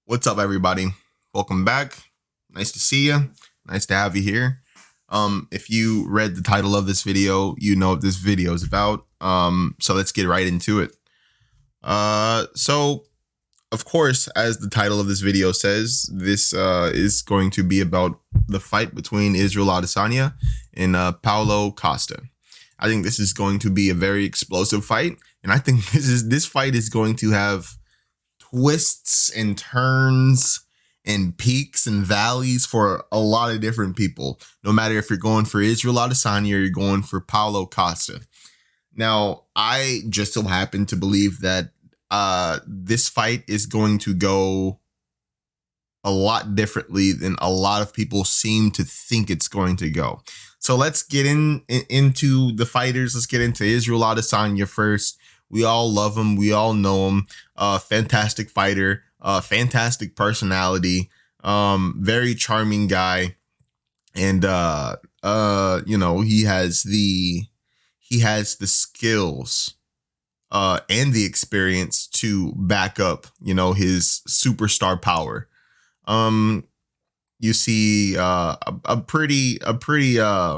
What's up, everybody? Welcome back. Nice to see you. Nice to have you here. If you read the title of this video, you know what this video is about. So let's get right into it. So of course, as the title of this video says, this is going to be about the fight between Israel Adesanya and Paulo Costa. I think this is going to be a very explosive fight, and I think this fight is going to have twists and turns and peaks and valleys for a lot of different people, no matter if you're going for Israel Adesanya or you're going for Paulo Costa. Now, I just so happen to believe that this fight is going to go a lot differently than a lot of people seem to think it's going to go. So let's get into the fighters. Let's get into Israel Adesanya first. We all love him. We all know him. Fantastic fighter. Fantastic personality. Very charming guy. And he has the skills and the experience to back up, his superstar power. You see a pretty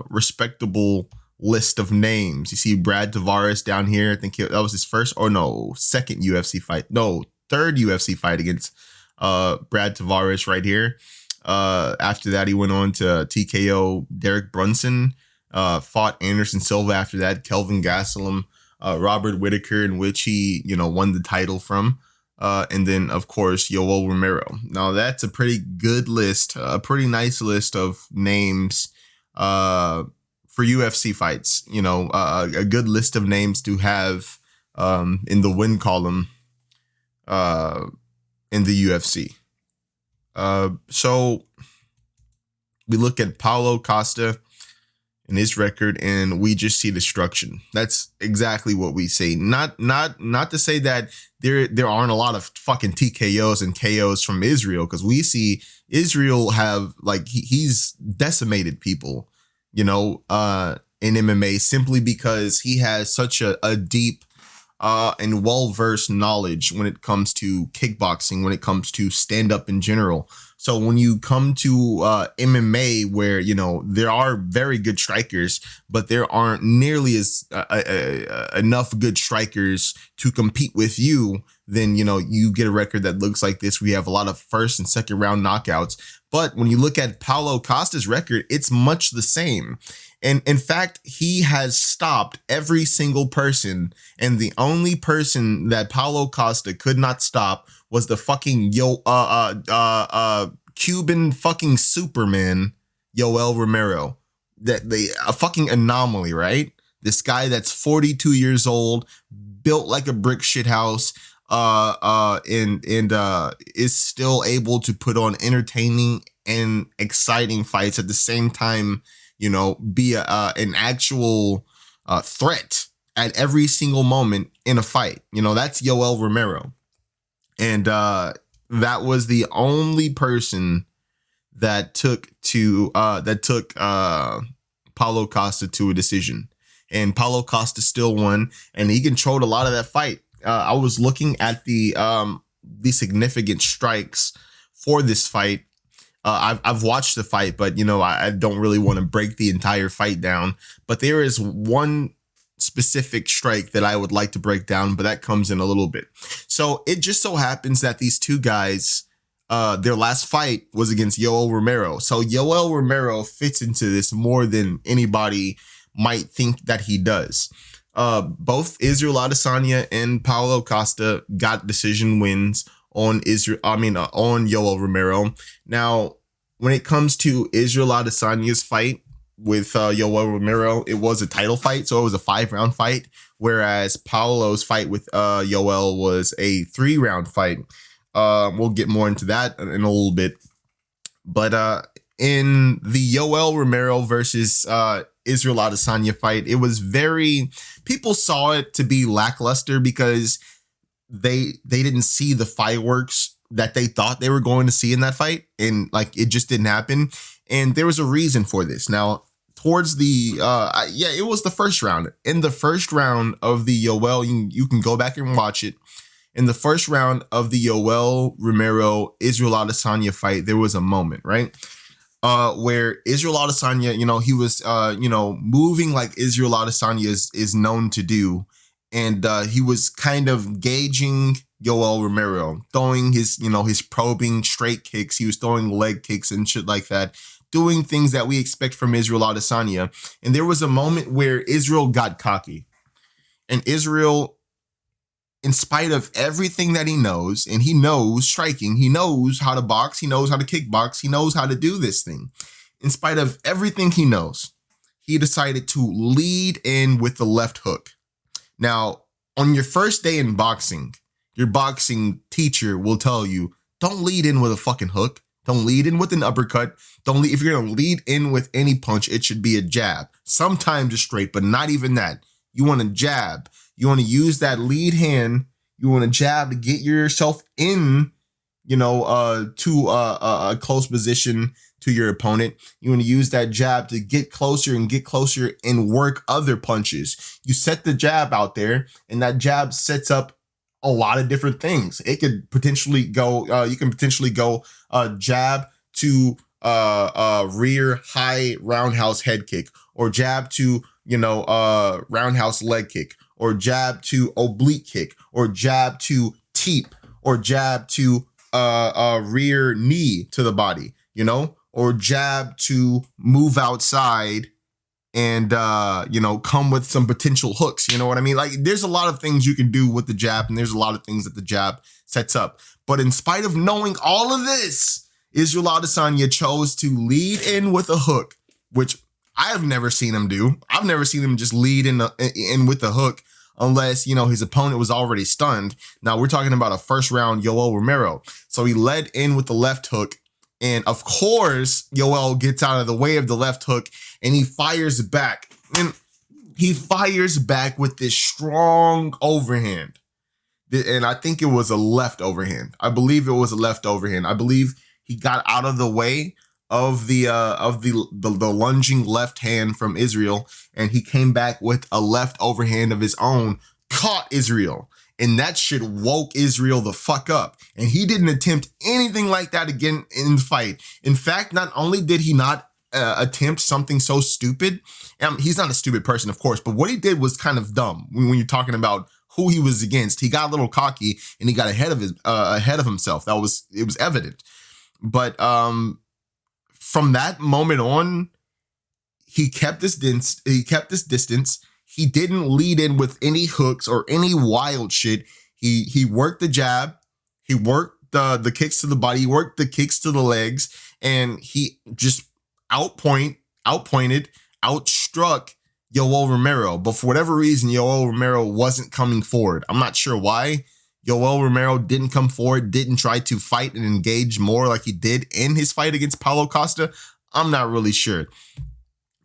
respectable list of names. You see Brad Tavares down here. I think that was his second UFC fight. No, third UFC fight against Brad Tavares right here. After that, he went on to TKO Derek Brunson, fought Anderson Silva after that, Kelvin Gastelum, Robert Whitaker, in which he, won the title from. And then, of course, Yoel Romero. Now, that's a pretty good list, a pretty nice list of names for UFC fights. A good list of names to have in the win column in the UFC. So we look at Paulo Costa and his record, and we just see destruction. That's exactly what we see. Not to say that there aren't a lot of fucking TKOs and KOs from Israel, because we see Israel have, like, he's decimated people, in MMA, simply because he has such a deep and well-versed knowledge when it comes to kickboxing, when it comes to stand-up in general. So when you come to MMA, where, there are very good strikers, but there aren't nearly as enough good strikers to compete with you, then, you get a record that looks like this. We have a lot of first and second round knockouts. But when you look at Paulo Costa's record, it's much the same. And in fact, he has stopped every single person. And the only person that Paulo Costa could not stop was the fucking Cuban fucking Superman, Yoel Romero. A fucking anomaly, right? This guy that's 42 years old, built like a brick shithouse, and is still able to put on entertaining and exciting fights at the same time. Be an actual threat at every single moment in a fight. That's Yoel Romero. And that was the only person that took Paulo Costa to a decision. And Paulo Costa still won, and he controlled a lot of that fight. I was looking at the significant strikes for this fight. I've watched the fight, but I don't really want to break the entire fight down. But there is one specific strike that I would like to break down, but that comes in a little bit. So it just so happens that these two guys, their last fight was against Yoel Romero. So Yoel Romero fits into this more than anybody might think that he does. Both Israel Adesanya and Paulo Costa got decision wins on Yoel Romero. Now, when it comes to Israel Adesanya's fight with Yoel Romero, it was a title fight, so it was a 5-round fight, whereas Paulo's fight with Yoel was a 3-round fight. We'll get more into that in a little bit. But in the Yoel Romero versus Israel Adesanya fight, people saw it to be lackluster because they didn't see the fireworks that they thought they were going to see in that fight, and it just didn't happen. And there was a reason for this. Now, towards the it was the first round. In the first round of the Yoel, you can go back and watch it. in the first round of the Yoel Romero Israel Adesanya fight, there was a moment, right? Where Israel Adesanya, he was, moving like Israel Adesanya is known to do. And he was kind of gauging Yoel Romero, throwing his probing straight kicks. He was throwing leg kicks and shit like that, doing things that we expect from Israel Adesanya. And there was a moment where Israel got cocky. And Israel, in spite of everything that he knows, and he knows striking, he knows how to box, he knows how to kickbox, he knows how to do this thing. In spite of everything he knows, he decided to lead in with the left hook. Now, on your first day in boxing, your boxing teacher will tell you, don't lead in with a fucking hook. Don't lead in with an uppercut. If you're going to lead in with any punch, it should be a jab. Sometimes a straight, but not even that. You want to jab. You want to use that lead hand. You want to jab to get yourself in, to a close position to your opponent. You want to use that jab to get closer and work other punches. You set the jab out there, and that jab sets up a lot of different things. It could potentially go, you can potentially go jab to rear high roundhouse head kick, or jab to, roundhouse leg kick, or jab to oblique kick, or jab to teep, or jab to rear knee to the body, or jab to move outside and, come with some potential hooks. You know what I mean? Like, there's a lot of things you can do with the jab, and there's a lot of things that the jab sets up. But in spite of knowing all of this, Israel Adesanya chose to lead in with a hook, which I have never seen him do. I've never seen him just lead in with the hook unless, his opponent was already stunned. Now, we're talking about a first round Yoel Romero. So he led in with the left hook. And of course, Yoel gets out of the way of the left hook and he fires back. And he fires back with this strong overhand. And I think it was a left overhand. I believe it was a left overhand. I believe he got out of the way of the lunging left hand from Israel, and he came back with a left overhand of his own, caught Israel. And that shit woke Israel the fuck up. And he didn't attempt anything like that again in the fight. In fact, not only did he not attempt something so stupid, he's not a stupid person, of course, but what he did was kind of dumb when you're talking about who he was against. He got a little cocky and he got ahead of himself. It was evident. But from that moment on, he kept this distance. He didn't lead in with any hooks or any wild shit. He worked the jab. He worked the kicks to the body. He worked the kicks to the legs. And he just outstruck Yoel Romero. But for whatever reason, Yoel Romero wasn't coming forward. I'm not sure why. Yoel Romero didn't come forward, didn't try to fight and engage more like he did in his fight against Paulo Costa. I'm not really sure.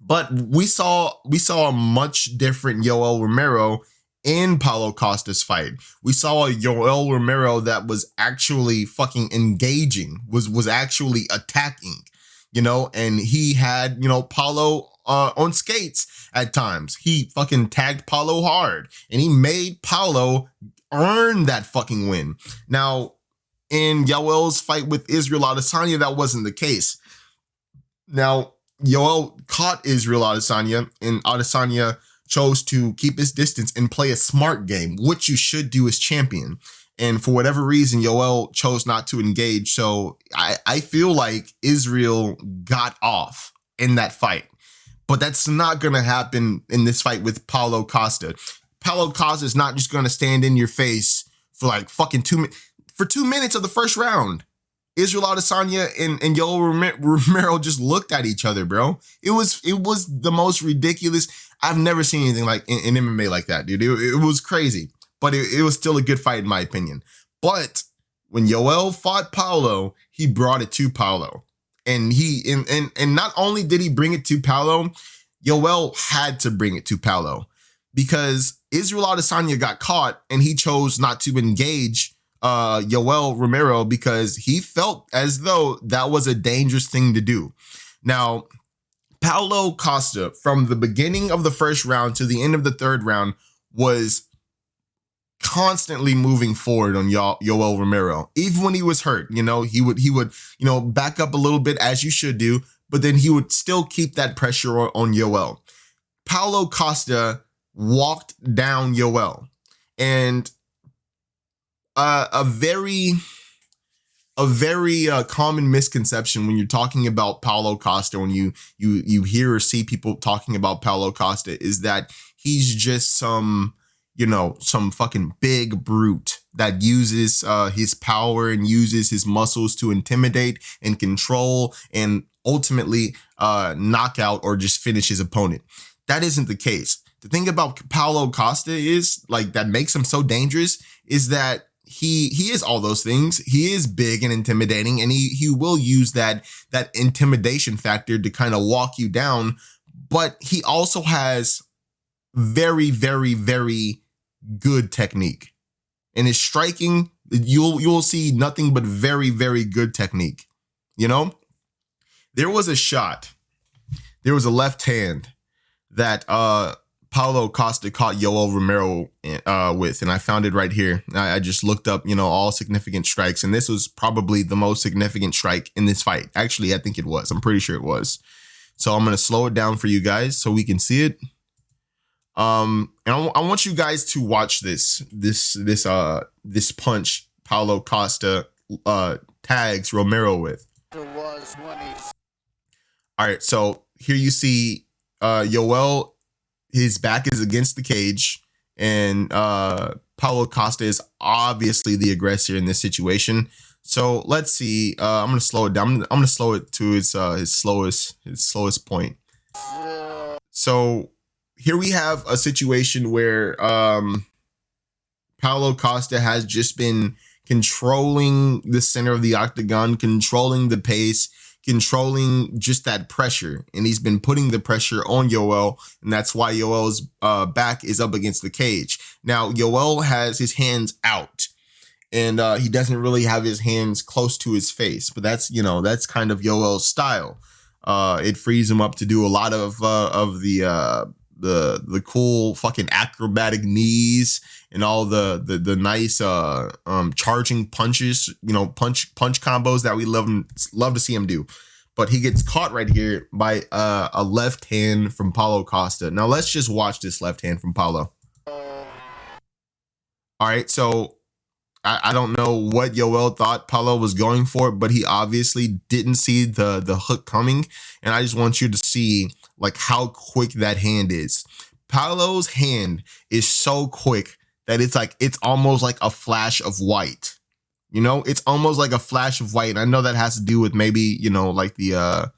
But we saw a much different Yoel Romero in Paulo Costa's fight. We saw a Yoel Romero that was actually fucking engaging, was actually attacking, and he had, Paulo on skates at times. He fucking tagged Paulo hard, and he made Paulo earn that fucking win. Now, in Yoel's fight with Israel Adesanya, that wasn't the case. Now, Yoel caught Israel Adesanya, and Adesanya chose to keep his distance and play a smart game, which you should do as champion. And for whatever reason, Yoel chose not to engage. So I feel like Israel got off in that fight. But that's not going to happen in this fight with Paulo Costa. Paulo Costa is not just going to stand in your face for like fucking 2 minutes. For 2 minutes of the first round, Israel Adesanya and Yoel Romero just looked at each other, bro. It was the most ridiculous. I've never seen anything like in MMA like that, dude. It was crazy, but it was still a good fight in my opinion. But when Yoel fought Paulo, he brought it to Paulo, and and not only did he bring it to Paulo, Yoel had to bring it to Paulo because Israel Adesanya got caught and he chose not to engage Yoel Romero because he felt as though that was a dangerous thing to do. Now, Paulo Costa, from the beginning of the first round to the end of the third round, was constantly moving forward on Yoel Romero. Even when he was hurt, he would back up a little bit, as you should do, but then he would still keep that pressure on Yoel. Paulo Costa walked down Yoel, and a very common misconception when you're talking about Paulo Costa, when you hear or see people talking about Paulo Costa, is that he's just some fucking big brute that uses his power and uses his muscles to intimidate and control and ultimately knock out or just finish his opponent. That isn't the case. The thing about Paulo Costa is, like, that makes him so dangerous is that he is all those things. He is big and intimidating, and he will use that intimidation factor to kind of walk you down. But he also has very, very, very good technique. In his striking, you'll see nothing but very, very good technique. There was a left hand that Paulo Costa caught Yoel Romero with, and I found it right here. I just looked up, all significant strikes, and this was probably the most significant strike in this fight. Actually, I think it was. I'm pretty sure it was. So I'm gonna slow it down for you guys so we can see it. And I want you guys to watch this punch Paulo Costa tags Romero with. All right, so here you see Yoel. His back is against the cage, and Paulo Costa is obviously the aggressor in this situation. So let's see. I'm gonna slow it down. I'm gonna slow it to his slowest point. So here we have a situation where Paulo Costa has just been controlling the center of the octagon, controlling the pace, controlling just that pressure, and he's been putting the pressure on Yoel, and that's why Yoel's back is up against the cage. Now, Yoel has his hands out, and he doesn't really have his hands close to his face, but that's kind of Yoel's style. It frees him up to do a lot of the cool fucking acrobatic knees and all the nice charging punches, punch combos that we love to see him do. But he gets caught right here by a left hand from Paulo Costa. Now let's just watch this left hand from Paulo. All right, so I don't know what Yoel thought Paulo was going for, but he obviously didn't see the hook coming, and I just want you to see like how quick that hand is. Paulo's hand is so quick that it's almost like a flash of white. It's almost like a flash of white. And I know that has to do with maybe, like the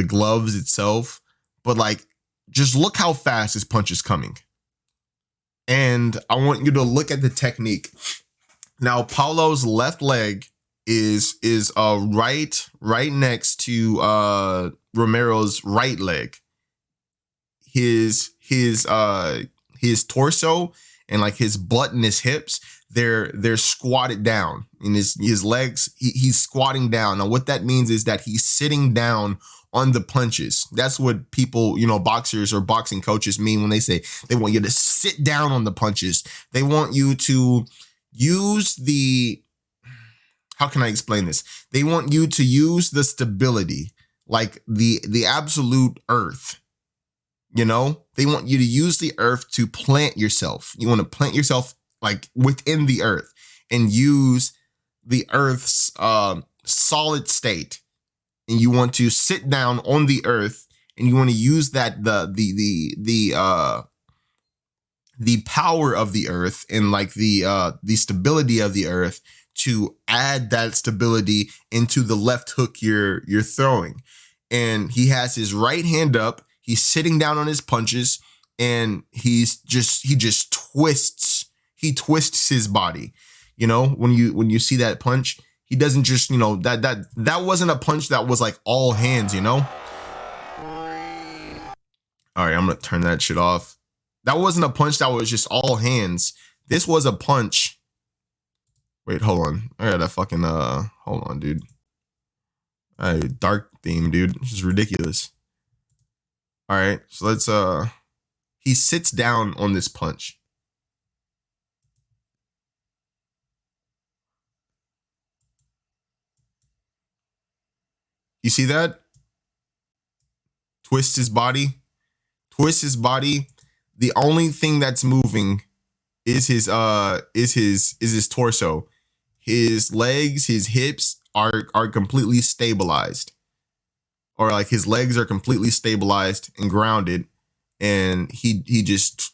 gloves itself, but like, just look how fast this punch is coming. And I want you to look at the technique. Now, Paulo's left leg is right next to Romero's right leg. His torso and like his butt and his hips, they're squatted down. In his legs, he's squatting down. Now, what that means is that he's sitting down on the punches. That's what people, boxers or boxing coaches mean when they say they want you to sit down on the punches. They want you to use how can I explain this? They want you to use the stability, like the absolute earth. They want you to use the earth to plant yourself. You want to plant yourself like within the earth and use the earth's solid state. And you want to sit down on the earth, and you want to use that the power of the earth and like the stability of the earth to add that stability into the left hook you're throwing. And he has his right hand up. He's sitting down on his punches, and he twists his body. When you see that punch, he doesn't just, that wasn't a punch that was like all hands, All right, I'm going to turn that shit off. That wasn't a punch that was just all hands. This was a punch. Wait, hold on. I got that fucking, hold on, dude. Dark theme, dude. This is ridiculous. All right, so let's, he sits down on this punch. You see that? Twist his body. Twist his body. The only thing that's moving is his torso. His legs, his hips are completely stabilized. Or like his legs are completely stabilized and grounded. And he just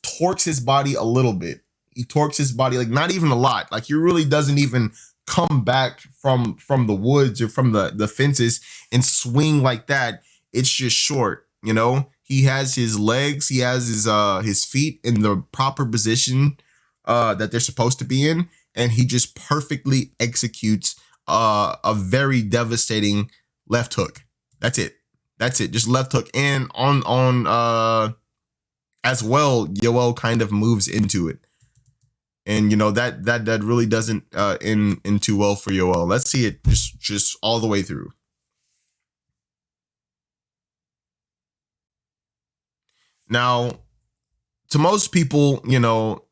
torques his body a little bit. He torques his body, like not even a lot. Like he really doesn't even come back from the woods or from the fences and swing like that. It's just short, you know. He has his legs, he has his feet in the proper position that they're supposed to be in, and he just perfectly executes a very devastating left hook. That's it. Just left hook, and on as well, Yoel kind of moves into it. And you know that really doesn't end too well for Yoel. Let's see it just all the way through. Now, to most people, you know,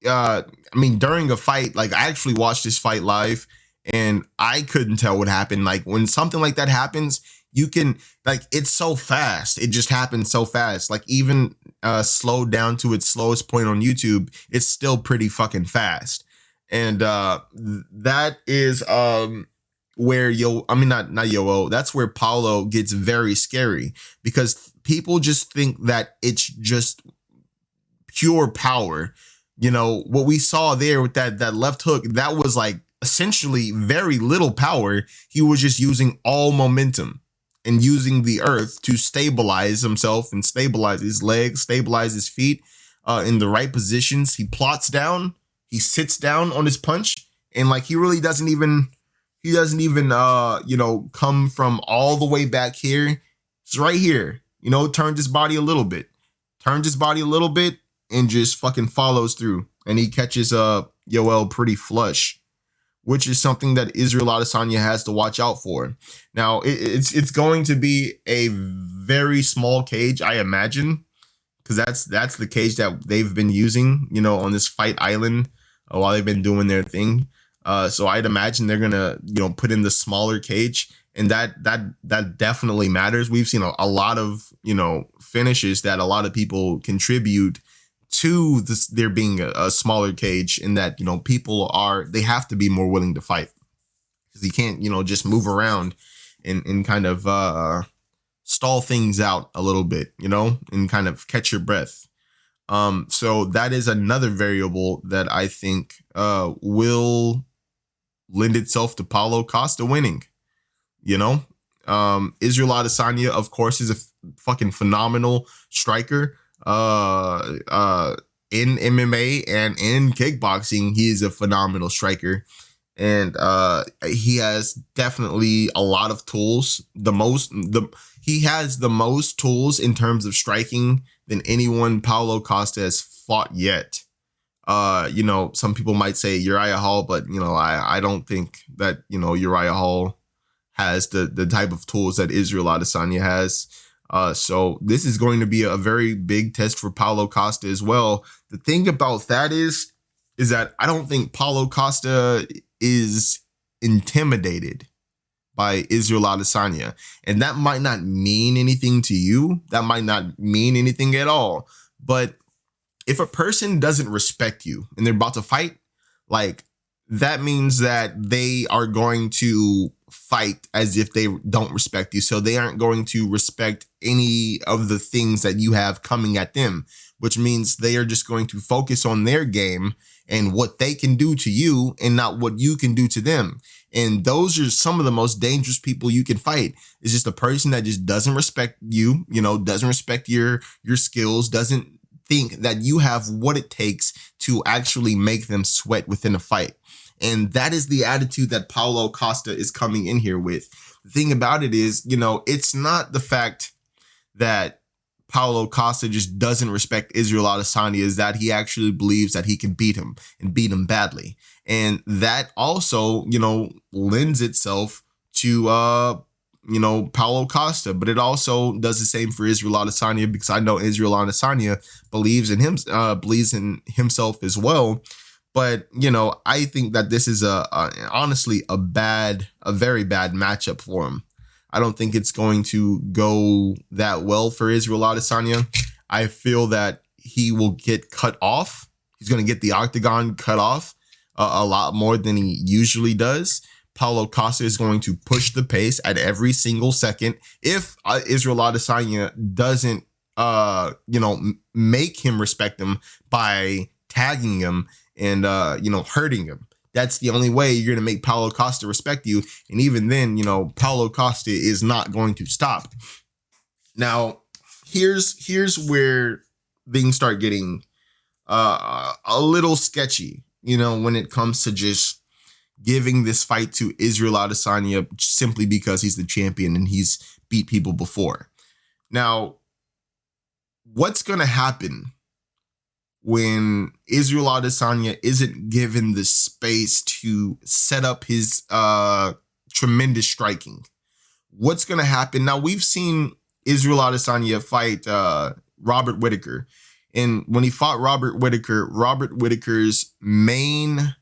I mean, during a fight, like I actually watched this fight live, and I couldn't tell what happened. Like when something like that happens, you can like it's so fast. It just happens so fast. Like even slowed down to its slowest point on YouTube, it's still pretty fucking fast. And that is where not Yoel, that's where Paulo gets very scary, because people just think that it's just pure power. You know, what we saw there with that left hook, that was like essentially very little power. He was just using all momentum and using the earth to stabilize himself and stabilize his legs, stabilize his feet in the right positions. He plots down, he sits down on his punch, and like he really doesn't even come from all the way back here. It's right here, you know, turned his body a little bit, and just fucking follows through, and he catches Yoel pretty flush, which is something that Israel Adesanya has to watch out for. Now, it's going to be a very small cage, I imagine, because that's the cage that they've been using, you know, on this fight island while they've been doing their thing. So I'd imagine they're gonna, you know, put in the smaller cage, and that definitely matters. We've seen a lot of, you know, finishes that a lot of people contribute to this, there being a smaller cage, in that, you know, they have to be more willing to fight, because you can't, you know, just move around and kind of stall things out a little bit, you know, and kind of catch your breath. So that is another variable that I think will lend itself to Paulo Costa winning. You know, Israel Adesanya, of course, is a fucking phenomenal striker. In MMA and in kickboxing, he is a phenomenal striker, and he has definitely a lot of tools. He has the most tools in terms of striking than anyone Paulo Costa has fought yet. You know, some people might say Uriah Hall, but you know, I don't think that, you know, Uriah Hall has the type of tools that Israel Adesanya has. So this is going to be a very big test for Paulo Costa as well. The thing about that is that I don't think Paulo Costa is intimidated by Israel Adesanya. And that might not mean anything to you. That might not mean anything at all. But if a person doesn't respect you and they're about to fight, like, that means that they are going to fight as if they don't respect you. So they aren't going to respect any of the things that you have coming at them, which means they are just going to focus on their game and what they can do to you and not what you can do to them. And those are some of the most dangerous people you can fight. It's just a person that just doesn't respect you, you know, doesn't respect your skills, doesn't think that you have what it takes to actually make them sweat within a fight. And that is the attitude that Paulo Costa is coming in here with. The thing about it is, you know, it's not the fact that Paulo Costa just doesn't respect Israel Adesanya, is that he actually believes that he can beat him and beat him badly. And that also, you know, lends itself to, you know, Paulo Costa, but it also does the same for Israel Adesanya, because I know Israel Adesanya believes in himself as well. But, I think that this is honestly a very bad matchup for him. I don't think it's going to go that well for Israel Adesanya. I feel that he will get cut off. He's going to get the octagon cut off a lot more than he usually does. Paulo Costa is going to push the pace at every single second. If Israel Adesanya doesn't, make him respect him by tagging him and, hurting him. That's the only way you're going to make Paulo Costa respect you. And even then, Paulo Costa is not going to stop. Now, here's where things start getting a little sketchy, when it comes to just giving this fight to Israel Adesanya simply because he's the champion and he's beat people before. Now, what's going to happen when Israel Adesanya isn't given the space to set up his tremendous striking? What's going to happen? Now, we've seen Israel Adesanya fight Robert Whittaker. And when he fought Robert Whittaker's main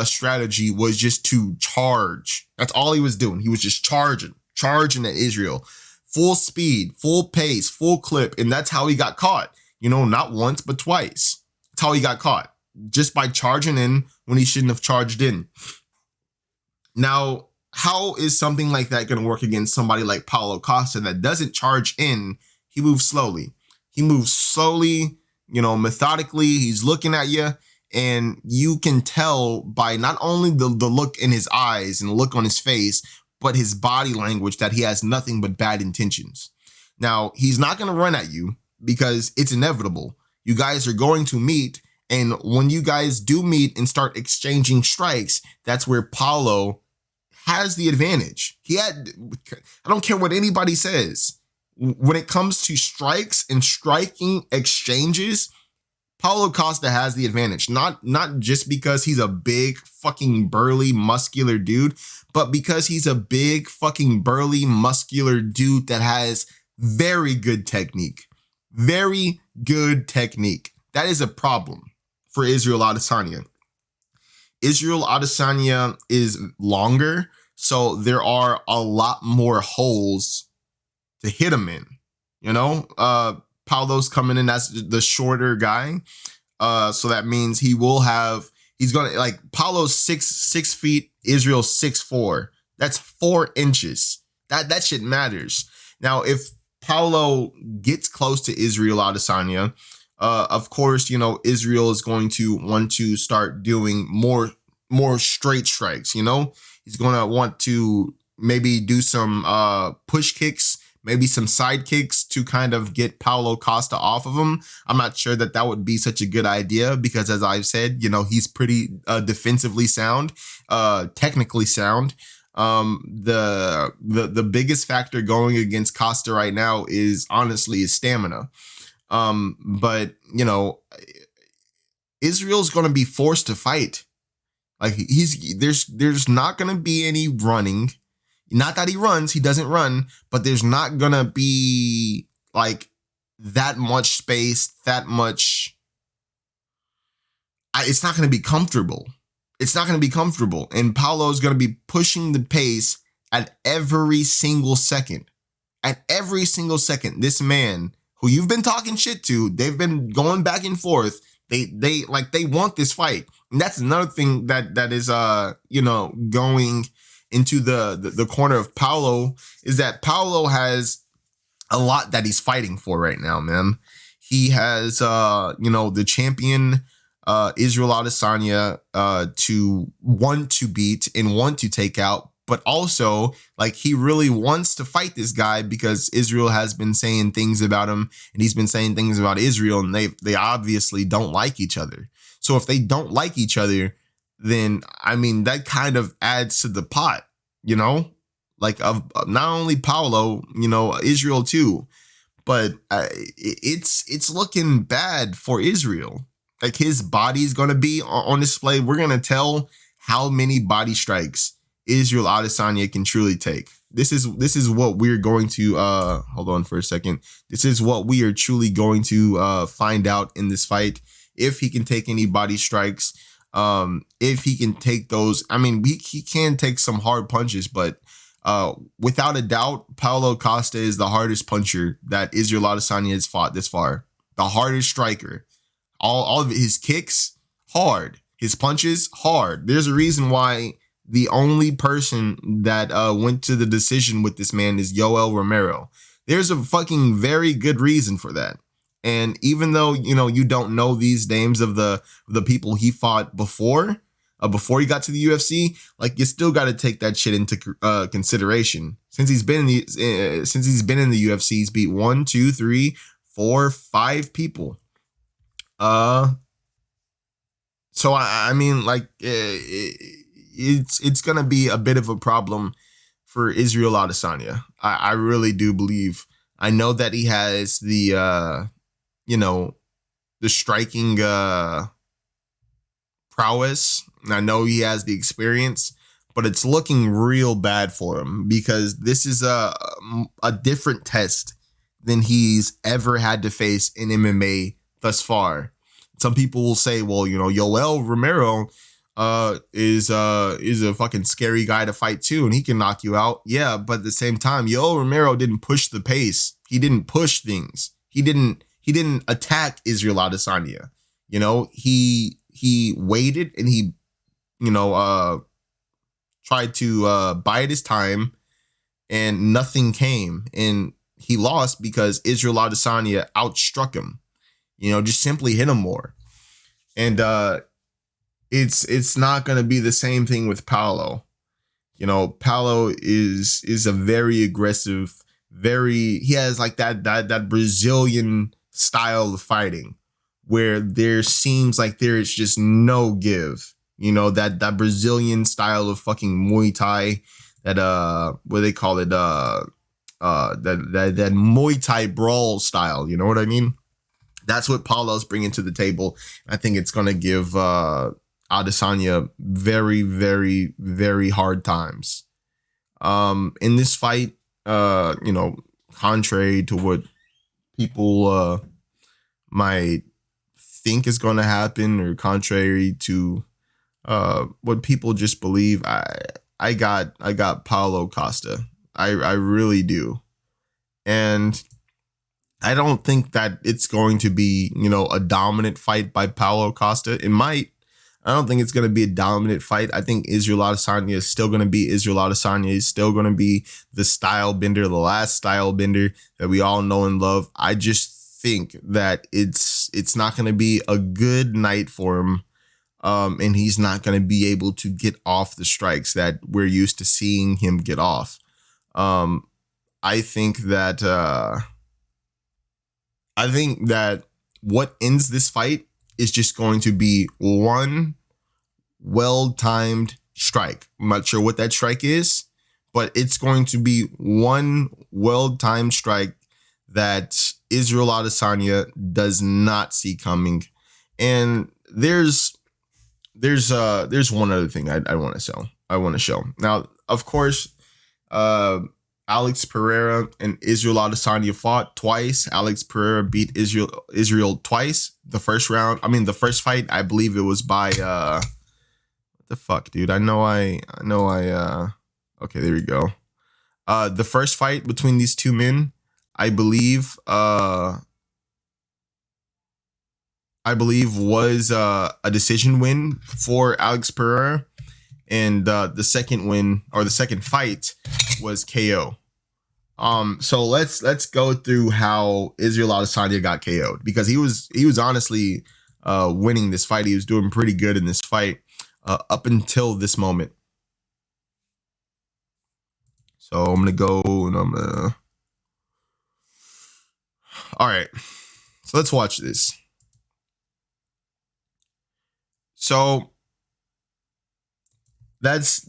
strategy was just to charge. That's all he was doing. He was just charging at Israel. Full speed, full pace, full clip. And that's how he got caught. Not once, but twice. That's how he got caught. Just by charging in when he shouldn't have charged in. Now, how is something like that going to work against somebody like Paulo Costa that doesn't charge in? He moves slowly. Methodically. He's looking at you. And you can tell by not only the look in his eyes and the look on his face, but his body language that he has nothing but bad intentions. Now, he's not going to run at you because it's inevitable. You guys are going to meet. And when you guys do meet and start exchanging strikes, that's where Paulo has the advantage. I don't care what anybody says. When it comes to strikes and striking exchanges, Paulo Costa has the advantage, not just because he's a big fucking burly muscular dude, but because he's a big fucking burly muscular dude that has very good technique. Very good technique. That is a problem for Israel Adesanya. Israel Adesanya is longer, so there are a lot more holes to hit him in. Paulo's coming in as the shorter guy. So that means he's going to, like, Paulo's 6 feet, Israel's 6'4". That's 4 inches. That shit matters. Now, if Paulo gets close to Israel Adesanya, of course, Israel is going to want to start doing more straight strikes. He's going to want to maybe do some push kicks, maybe some side kicks to kind of get Paulo Costa off of him. I'm not sure that would be such a good idea because, as I've said, he's pretty defensively sound, technically sound. The biggest factor going against Costa right now is honestly his stamina. But Israel's going to be forced to fight. Like there's not going to be any running. Not that he runs, he doesn't run, but there's not going to be like that much space, it's not going to be comfortable. It's not going to be comfortable. And Paulo is going to be pushing the pace at every single second. At every single second. This man who you've been talking shit to, they've been going back and forth. They want this fight. And that's another thing that is going into the corner of Paulo, is that Paulo has a lot that he's fighting for right now, man. He has the champion Israel Adesanya to want to beat and want to take out, but also like he really wants to fight this guy because Israel has been saying things about him and he's been saying things about Israel, and they obviously don't like each other. So if they don't like each other, then I mean that kind of adds to the pot, like of not only Paulo, Israel too, but it's looking bad for Israel. Like his body's going to be on display. We're going to tell how many body strikes Israel Adesanya can truly take. This is what we're going to hold on for a second. This is what we are truly going to find out in this fight. If he can take any body strikes, If he can take those, I mean, he can take some hard punches, but without a doubt, Paulo Costa is the hardest puncher that Israel Adesanya has fought this far. The hardest striker. All of his kicks, hard. His punches, hard. There's a reason why the only person that went to the decision with this man is Yoel Romero. There's a fucking very good reason for that. And even though, you don't know these names of the people he fought before he got to the UFC, like, you still got to take that shit into consideration. Since he's been in the UFC, he's beat 1, 2, 3, 4, 5 people. So I mean, like, it's gonna be a bit of a problem for Israel Adesanya. I really do believe. I know that he has the striking prowess. And I know he has the experience, but it's looking real bad for him because this is a different test than he's ever had to face in MMA thus far. Some people will say, well, Yoel Romero is a fucking scary guy to fight too, and he can knock you out. Yeah, but at the same time, Yoel Romero didn't push the pace. He didn't push things. He didn't attack Israel Adesanya. He waited and he tried to bide his time, and nothing came, and he lost because Israel Adesanya outstruck him. Just simply hit him more. And it's not going to be the same thing with Paulo. Paulo is a very aggressive, he has like that Brazilian style of fighting where there seems like there is just no give. That Brazilian style of fucking Muay Thai, that what do they call it? That Muay Thai brawl style. You know what I mean? That's what Paulo's bringing to the table. I think it's going to give Adesanya very, very, very hard times. In this fight, contrary to what people might think is going to happen, or contrary to what people just believe, I got Paulo Costa. I really do. And I don't think that it's going to be, a dominant fight by Paulo Costa. It might. I don't think it's going to be a dominant fight. I think Israel Adesanya is still going to be Israel Adesanya. He's still going to be the style bender, the last style bender that we all know and love. I just think that it's not going to be a good night for him. And he's not going to be able to get off the strikes that we're used to seeing him get off. I think that what ends this fight is just going to be one well-timed strike. I'm not sure what that strike is, but it's going to be one well-timed strike that Israel Adesanya does not see coming. And there's one other thing I want to show. Now, of course, Alex Pereira and Israel Adesanya fought twice. Alex Pereira beat Israel twice. The first fight, I believe it was by what the fuck, dude? Okay, there we go. The first fight between these two men, I believe was a decision win for Alex Pereira. And the second win, or the second fight, was KO. So let's go through how Israel Adesanya got KO'd, because he was honestly winning this fight. He was doing pretty good in this fight up until this moment. So I'm gonna go and all right. So let's watch this. So that's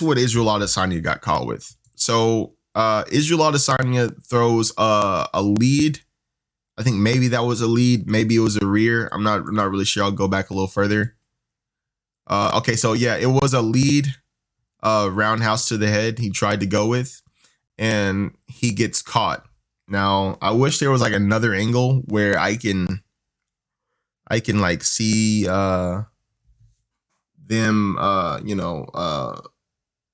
what Israel Adesanya got caught with. So Israel Adesanya throws a lead. I think maybe that was a lead. Maybe it was a rear. I'm not really sure. I'll go back a little further. Okay, so yeah, it was a lead roundhouse to the head he tried to go with, and he gets caught. Now, I wish there was like another angle where I can like see them,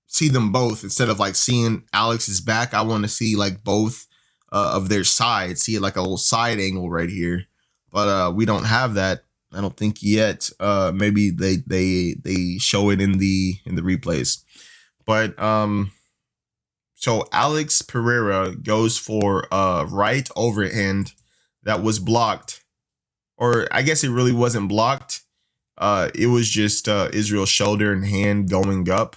see them both instead of like seeing Alex's back. I want to see like both of their sides, see it like a little side angle right here. But we don't have that. I don't think yet. Maybe they show it in the replays. But so Alex Pereira goes for a right overhand that was blocked, or I guess it really wasn't blocked. It was just Israel's shoulder and hand going up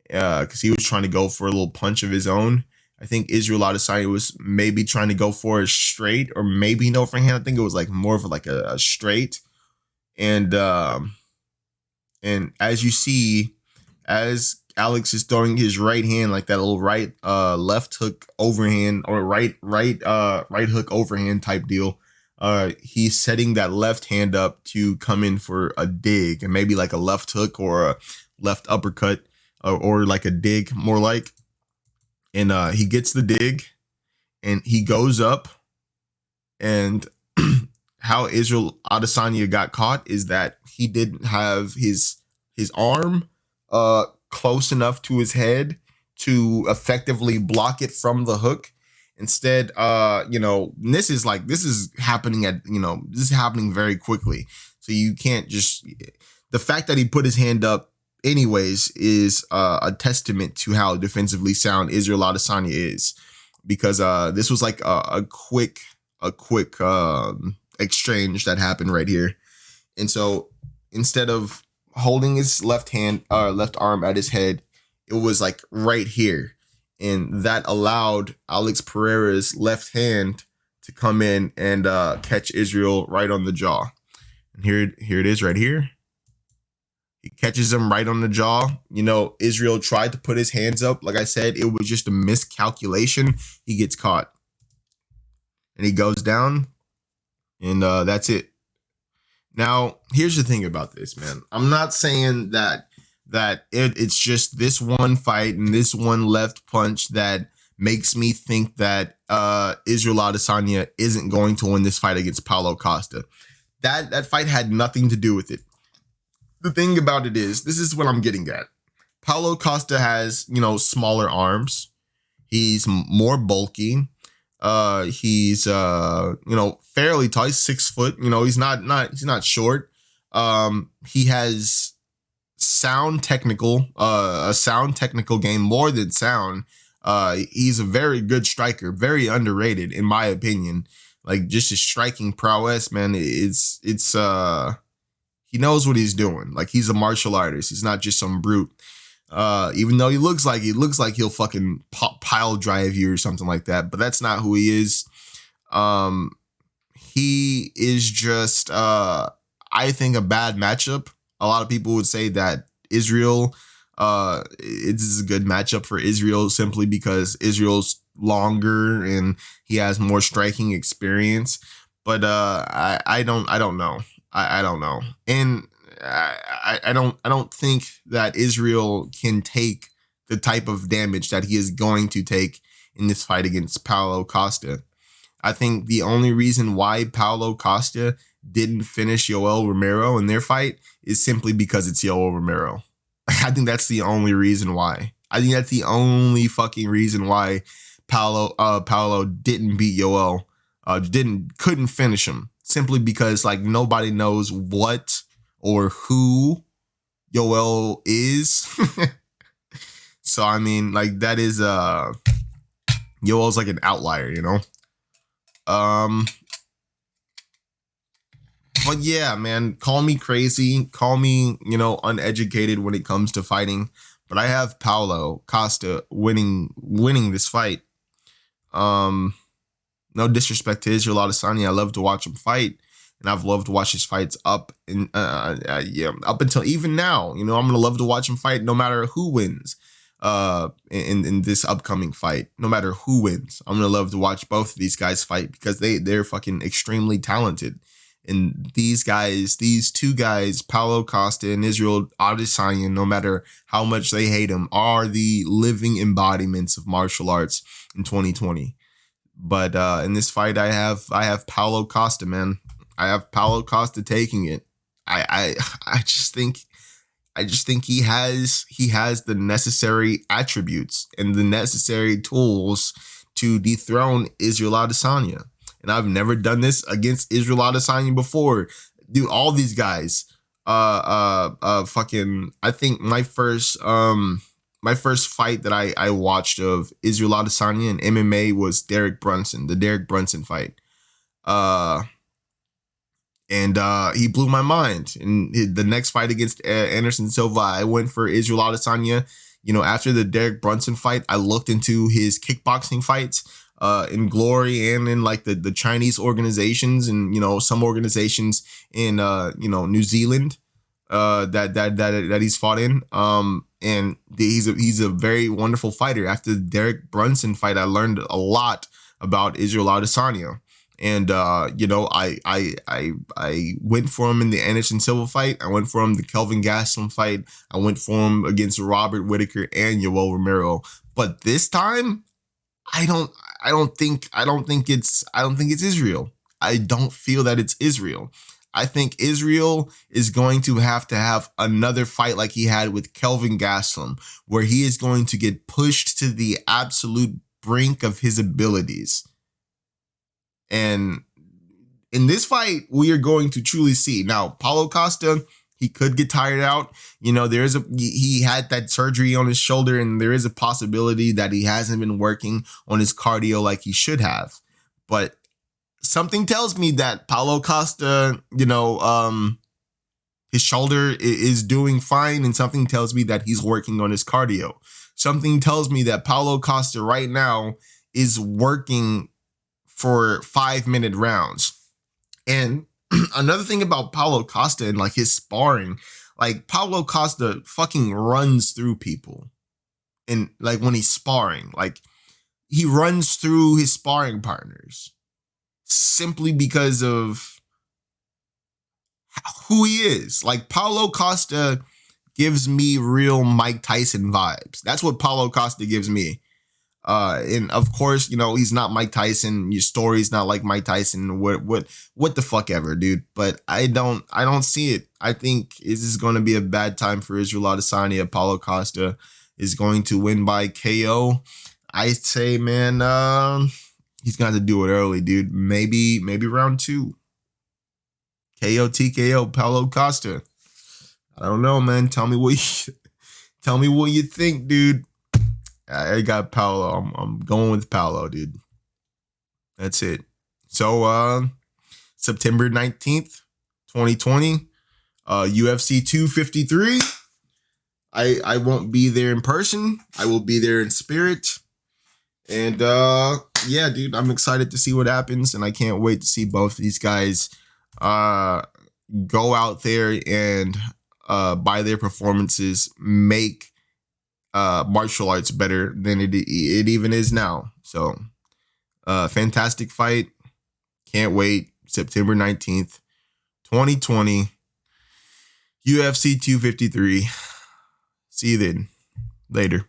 because he was trying to go for a little punch of his own. I think Israel Adesanya was maybe trying to go for a straight or maybe no overhand. I think it was like more of like a straight. And as you see, as Alex is throwing his right hand like that little right left hook overhand or right hook overhand type deal, he's setting that left hand up to come in for a dig and maybe like a left hook or a left uppercut or like a dig more like. And he gets the dig and he goes up, and how Israel Adesanya got caught is that he didn't have his arm close enough to his head to effectively block it from the hook. Instead, this is happening very quickly. So you can't just, the fact that he put his hand up anyways is a testament to how defensively sound Israel Adesanya is, because this was like a quick exchange that happened right here. And so instead of holding his left arm at his head, it was like right here. And that allowed Alex Pereira's left hand to come in and catch Israel right on the jaw. And here it is right here. He catches him right on the jaw. Israel tried to put his hands up. Like I said, it was just a miscalculation. He gets caught. And he goes down. And that's it. Now, here's the thing about this, man. I'm not saying that it's just this one fight and this one left punch that makes me think that Israel Adesanya isn't going to win this fight against Paulo Costa. That fight had nothing to do with it. The thing about it is, this is what I'm getting at. Paulo Costa has, smaller arms. He's more bulky. He's fairly tall. He's 6 foot. He's not short. He has a sound technical game, more than sound. He's a very good striker, very underrated in my opinion. Like, just his striking prowess, man. It's he knows what he's doing. Like, he's a martial artist. He's not just some brute. Even though he looks like he'll fucking pile drive you or something like that, but that's not who he is. He is just, I think, a bad matchup. A lot of people would say that Israel, it's a good matchup for Israel simply because Israel's longer and he has more striking experience. But I don't know. I don't know. And I don't think that Israel can take the type of damage that he is going to take in this fight against Paulo Costa. I think the only reason why Paulo Costa didn't finish Yoel Romero in their fight is simply because it's Yoel Romero. I think that's the only reason why. I think that's the only fucking reason why Paulo didn't beat Yoel, couldn't finish him, simply because like nobody knows what or who Yoel is. So I mean, like, that is Yoel's like an outlier, But yeah, man, call me crazy, call me, uneducated when it comes to fighting, but I have Paulo Costa winning this fight. No disrespect to Israel Adesanya, I love to watch him fight, and I've loved to watch his fights up until even now. I'm gonna love to watch him fight no matter who wins. In this upcoming fight, no matter who wins, I'm gonna love to watch both of these guys fight because they're fucking extremely talented. And these two guys, Paulo Costa and Israel Adesanya, no matter how much they hate him, are the living embodiments of martial arts in 2020. But in this fight, I have Paulo Costa, man. I have Paulo Costa taking it. I just think I just think he has the necessary attributes and the necessary tools to dethrone Israel Adesanya. And I've never done this against Israel Adesanya before. Dude, all these guys, fucking, I think my first fight that I watched of Israel Adesanya in MMA was the Derek Brunson fight. And he blew my mind. And the next fight against Anderson Silva, I went for Israel Adesanya. You know, after the Derek Brunson fight, I looked into his kickboxing fights in Glory and in like the Chinese organizations and, you know, some organizations in, you know, New Zealand that he's fought in. And he's a very wonderful fighter. After the Derek Brunson fight, I learned a lot about Israel Adesanya. And you know, I went for him in the Anderson Silva fight. I went for him the Kelvin Gastelum fight. I went for him against Robert Whittaker and Yoel Romero. But this time, I don't think it's Israel. I don't feel that it's Israel. I think Israel is going to have another fight like he had with Kelvin Gastelum, where he is going to get pushed to the absolute brink of his abilities. And in this fight, we are going to truly see. Now, Paulo Costa, he could get tired out. You know, he had that surgery on his shoulder, and there is a possibility that he hasn't been working on his cardio like he should have. But something tells me that Paulo Costa, you know, his shoulder is doing fine, and something tells me that he's working on his cardio. Something tells me that Paulo Costa right now is working for 5-minute rounds. And another thing about Paulo Costa and like his sparring, like Paulo Costa fucking runs through people. And like when he's sparring, like he runs through his sparring partners simply because of who he is. Like Paulo Costa gives me real Mike Tyson vibes. That's what Paulo Costa gives me. And of course, you know, he's not Mike Tyson. Your story's not like Mike Tyson. What the fuck ever, dude. But I don't see it. I think this is going to be a bad time for Israel Adesanya. Paulo Costa is going to win by KO. I say, man, he's going to do it early, dude. Maybe round 2. KO TKO Paulo Costa. I don't know, man. Tell me what you think, dude. I got Paulo. I'm going with Paulo, dude. That's it. So September 19th, 2020, UFC 253. I won't be there in person. I will be there in spirit. And yeah, dude, I'm excited to see what happens, and I can't wait to see both of these guys go out there and by their performances make martial arts better than it even is now. So fantastic fight. Can't wait. September 19th, 2020, UFC 253. See you then. Later.